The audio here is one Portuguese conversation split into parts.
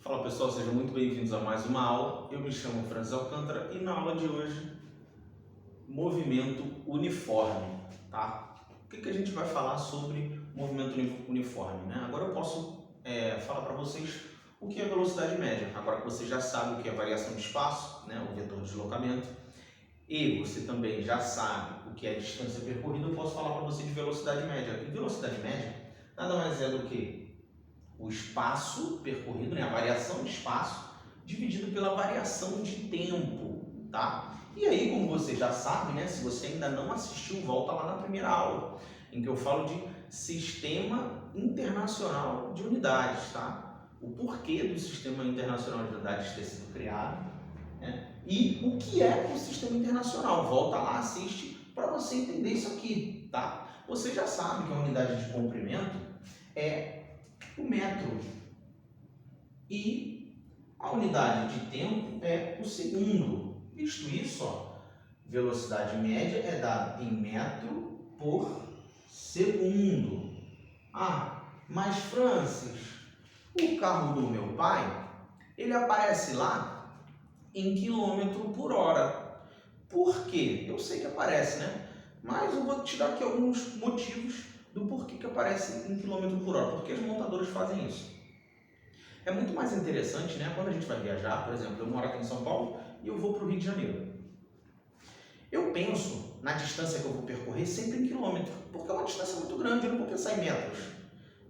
Fala pessoal, sejam muito bem-vindos a mais uma aula. Eu me chamo Francis Alcântara e na aula de hoje, movimento uniforme, tá? O que a gente vai falar sobre movimento uniforme, né? Agora eu posso falar para vocês o que é velocidade média. Agora que você já sabe o que é variação de espaço, né? O vetor de deslocamento, e você também já sabe o que é distância percorrida, eu posso falar para você de velocidade média. E velocidade média nada mais é do que o espaço percorrido, né, a variação de espaço, dividido pela variação de tempo, tá? E aí, como você já sabe, né, se você ainda não assistiu, volta lá na primeira aula, em que eu falo de Sistema Internacional de Unidades, tá? O porquê do Sistema Internacional de Unidades ter sido criado, né? E o que é o Sistema Internacional. Volta lá, assiste, para você entender isso aqui, tá? Você já sabe que a unidade de comprimento é o metro e a unidade de tempo é o segundo. Visto isso, ó, velocidade média é dada em metro por segundo. Ah, mas Francis, o carro do meu pai, ele aparece lá em quilômetro por hora. Por quê? Eu sei que aparece, né? Mas eu vou te dar aqui alguns motivos do porquê que aparece em quilômetro por hora. Porque as montadoras fazem isso. É muito mais interessante, né? Quando a gente vai viajar, por exemplo, eu moro aqui em São Paulo e eu vou para o Rio de Janeiro. Eu penso na distância que eu vou percorrer sempre em quilômetro, porque é uma distância muito grande, eu não vou pensar em metros.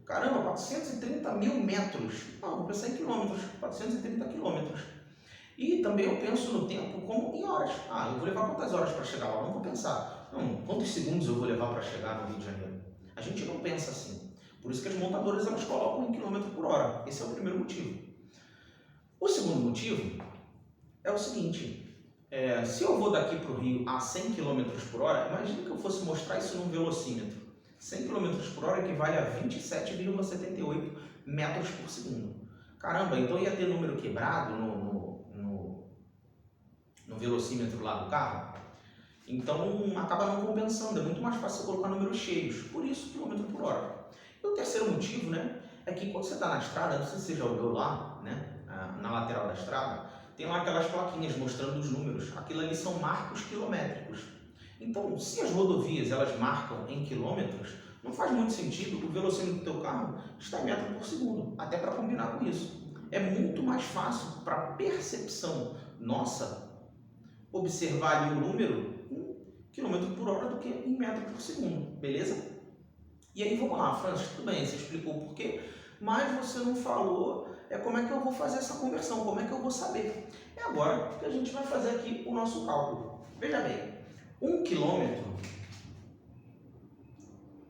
Caramba, 430 mil metros. Não, eu vou pensar em quilômetros, 430 quilômetros. E também eu penso no tempo como em horas. Ah, eu vou levar quantas horas para chegar lá? Não vou pensar, não, quantos segundos eu vou levar para chegar no Rio de Janeiro? A gente não pensa assim. Por isso que as montadoras elas colocam em quilômetro por hora. Esse é o primeiro motivo. O segundo motivo é o seguinte, se eu vou daqui para o Rio a 100 km por hora, imagina que eu fosse mostrar isso num velocímetro. 100 km por hora equivale a 27,78 metros por segundo. Caramba, então ia ter número quebrado no velocímetro lá do carro? Então acaba não compensando, é muito mais fácil você colocar números cheios, por isso quilômetro por hora. E o terceiro motivo, né, é que quando você está na estrada, não sei se você já olhou lá, né, na lateral da estrada, tem lá aquelas plaquinhas mostrando os números. Aquilo ali são marcos quilométricos. Então, se as rodovias elas marcam em quilômetros, não faz muito sentido o velocímetro do teu carro estar em metro por segundo, até para combinar com isso. É muito mais fácil para percepção nossa observar ali o número em quilômetro por hora do que em metro por segundo, beleza? E aí vamos lá, Francis, tudo bem, você explicou o porquê, mas você não falou como é que eu vou fazer essa conversão, como é que eu vou saber. É agora que a gente vai fazer aqui o nosso cálculo. Veja bem, 1 quilômetro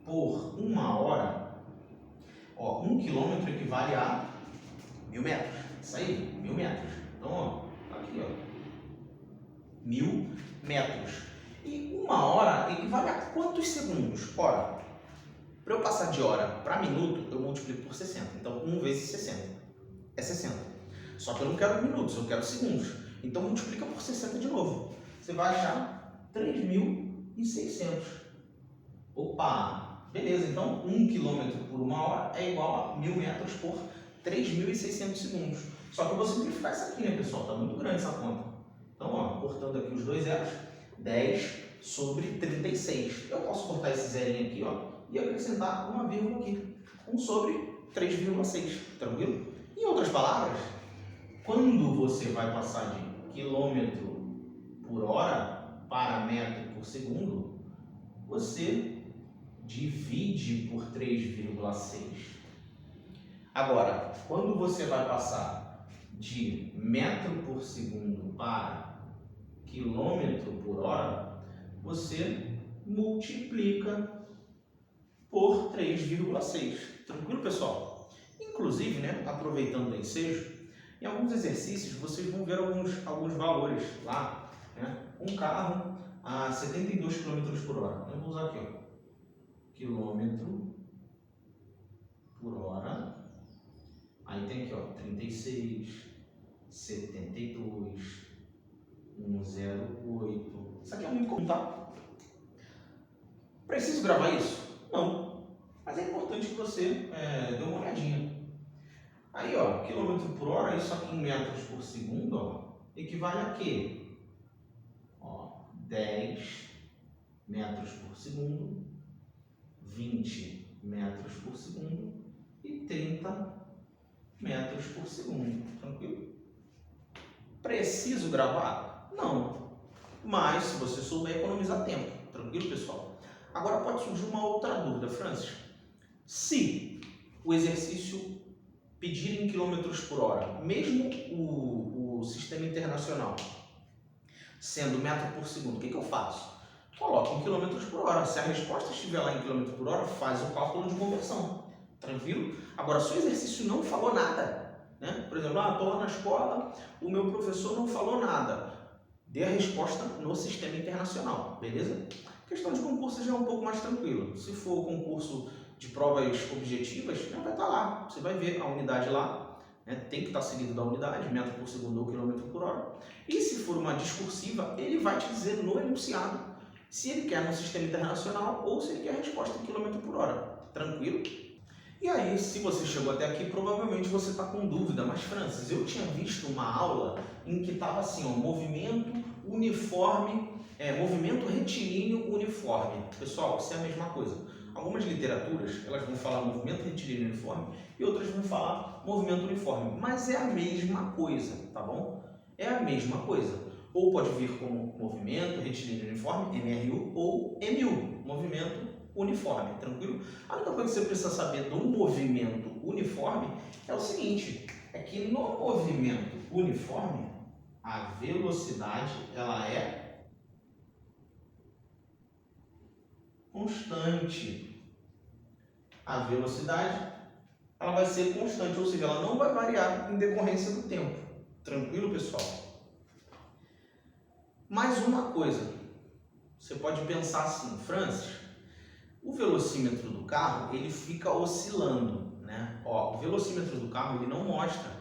por uma hora, ó, 1 quilômetro equivale a 1000 metros, isso aí, 1000 metros. Então, ó, aqui, ó, 1000 metros. E uma hora equivale a quantos segundos? Ora, para eu passar de hora para minuto, eu multiplico por 60. Então, 1 vezes 60 é 60. Só que eu não quero minutos, eu quero segundos. Então, multiplica por 60 de novo. Você vai achar 3.600. Opa! Beleza, então 1 km por uma hora é igual a 1000 metros por 3.600 segundos. Só que eu vou simplificar isso aqui, né, pessoal? Tá muito grande essa conta. Então, ó, cortando aqui os dois zeros, 10 sobre 36. Eu posso cortar esse zerinho aqui, ó, e acrescentar uma vírgula aqui. 1 sobre 3,6. Tranquilo? Em outras palavras, quando você vai passar de quilômetro por hora para metro por segundo, você divide por 3,6. Agora, quando você vai passar de metro por segundo para quilômetro por hora, você multiplica por 3,6. Tranquilo, pessoal? Inclusive, né, aproveitando o ensejo, em alguns exercícios vocês vão ver alguns valores lá, né? Um carro a 72 km por hora. Eu vou usar aqui, ó, quilômetro por hora. Aí tem aqui, ó, 36, 72, 108. Isso aqui é muito comum, tá? Preciso gravar isso? Não. Mas é importante que você dê uma olhadinha. Aí, ó, quilômetro por hora, isso aqui em metros por segundo, ó, equivale a quê? Ó, 10 metros por segundo, 20 metros por segundo e 30 metros por segundo. Tranquilo? Preciso gravar? Não. Mas, se você souber, economizar tempo. Tranquilo, pessoal? Agora pode surgir uma outra dúvida, Francis. Se o exercício pedir em quilômetros por hora, mesmo o sistema internacional sendo metro por segundo, o que eu faço? Coloco em quilômetros por hora. Se a resposta estiver lá em quilômetro por hora, faz o cálculo de conversão. Tranquilo? Agora, se o exercício não falou nada, né? Por exemplo, estou lá na escola, o meu professor não falou nada. Dê a resposta no sistema internacional, beleza? A questão de concurso já é um pouco mais tranquilo. Se for concurso de provas objetivas, já vai estar lá. Você vai ver a unidade lá, né? Tem que estar seguido da unidade, metro por segundo ou quilômetro por hora. E se for uma discursiva, ele vai te dizer no enunciado se ele quer no sistema internacional ou se ele quer a resposta em quilômetro por hora. Tranquilo? E aí, se você chegou até aqui, provavelmente você está com dúvida. Mas, Francis, eu tinha visto uma aula em que estava assim, ó, movimento uniforme, movimento retilíneo uniforme. Pessoal, isso é a mesma coisa. Algumas literaturas, elas vão falar movimento retilíneo uniforme e outras vão falar movimento uniforme. Mas é a mesma coisa, tá bom? É a mesma coisa. Ou pode vir como movimento retilíneo uniforme, MRU, ou MU, movimento uniforme, tranquilo? A única coisa que você precisa saber do movimento uniforme é o seguinte, é que no movimento uniforme, a velocidade, ela é constante. A velocidade, ela vai ser constante, ou seja, ela não vai variar em decorrência do tempo. Tranquilo, pessoal? Mais uma coisa, você pode pensar assim, Francis, o velocímetro do carro, ele fica oscilando, né? Ó, o velocímetro do carro, ele não mostra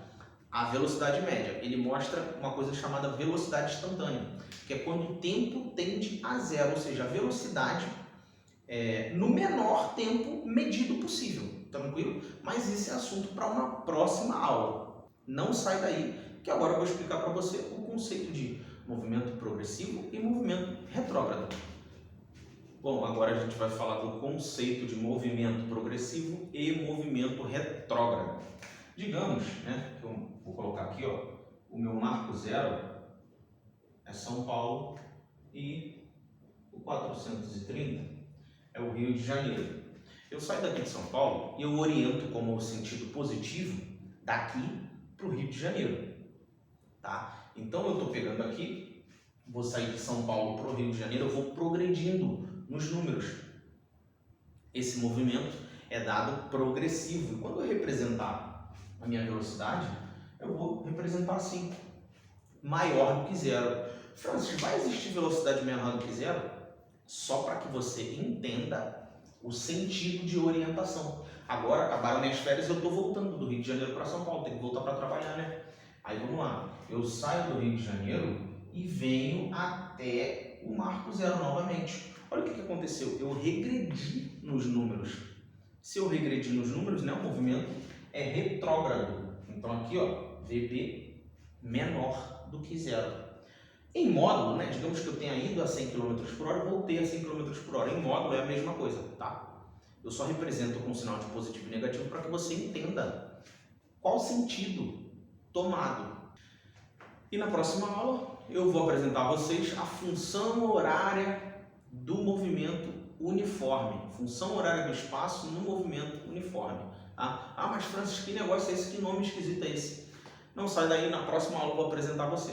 a velocidade média, ele mostra uma coisa chamada velocidade instantânea, que é quando o tempo tende a zero, ou seja, a velocidade no menor tempo medido possível, tranquilo? Mas isso é assunto para uma próxima aula. Não sai daí, que agora eu vou explicar para você o conceito de movimento progressivo e movimento retrógrado. Bom, agora a gente vai falar do conceito de movimento progressivo e movimento retrógrado. Digamos, né, que eu vou colocar aqui, ó, o meu marco zero é São Paulo e o 430 é o Rio de Janeiro. Eu saio daqui de São Paulo e eu oriento como sentido positivo daqui para o Rio de Janeiro, tá? Então eu estou pegando aqui, vou sair de São Paulo para o Rio de Janeiro, eu vou progredindo nos números. Esse movimento é dado progressivo. E quando eu representar a minha velocidade, eu vou representar assim, maior do que zero. Francis, vai existir velocidade menor do que zero? Só para que você entenda o sentido de orientação. Agora acabaram minhas férias, eu estou voltando do Rio de Janeiro para São Paulo, tenho que voltar para trabalhar, né? Aí vamos lá, eu saio do Rio de Janeiro e venho até o marco zero novamente. Olha o que aconteceu, eu regredi nos números. Se eu regredir nos números, né, o movimento é retrógrado. Então aqui, ó, VB menor do que zero. Em módulo, né, digamos que eu tenha ido a 100 km por hora e voltei a 100 km por hora. Em módulo é a mesma coisa, tá? Eu só represento com sinal de positivo e negativo para que você entenda qual sentido tomado. E na próxima aula eu vou apresentar a vocês a função horária do movimento uniforme, função horária do espaço no movimento uniforme. Tá? Ah, mas Francis, que negócio é esse? Que nome esquisito é esse? Não sai daí, na próxima aula eu vou apresentar a você.